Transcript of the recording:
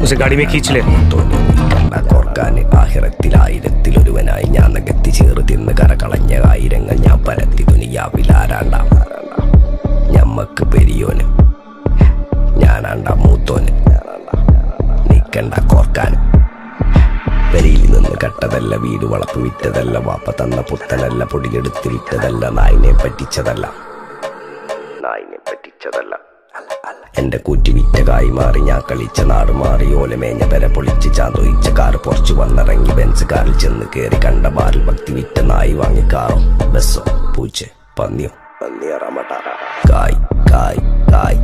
उसे गाड़ी में खींच ले। കോർക്കാന് ആഹിറത്തിലായിരത്തിലൊരുവനായി ഞാൻ നകത്തി ചേറ് തിന്ന് കരകളഞ്ഞ ആയിരങ്ങൾ ഞാൻ പരത്തി ദുനിയാവിലാരാണ്ടാം ഞമ്മക്ക് പെരിയോന് ഞാനാണ്ടാ മൂത്തോന് നിക്കണ്ട കോർക്കാൻ പെരിയിൽ നിന്ന് കട്ടതല്ല വീട് വളപ്പ് വിറ്റതല്ല വാപ്പ തന്ന പുത്തനല്ല പൊടിയെടുത്ത് വിറ്റതല്ല നായിനെ പറ്റിച്ചതല്ല എന്റെ കൂറ്റി വിറ്റ കായി മാറി ഞാൻ കളിച്ച നാട് മാറി ഓലമേഞ്ഞ പെര പൊളിച്ച് ചാന്തൊയിച്ച കാറ് പൊറച്ചു വന്നിറങ്ങി ബെൻസ് കാറിൽ ചെന്ന് കയറി കണ്ട ബാറിൽ ഭക്തി വിറ്റ നായി വാങ്ങി കാറോ ബസ്സോ പൂച്ച പന്നിയോ കായ് കായ് കായ്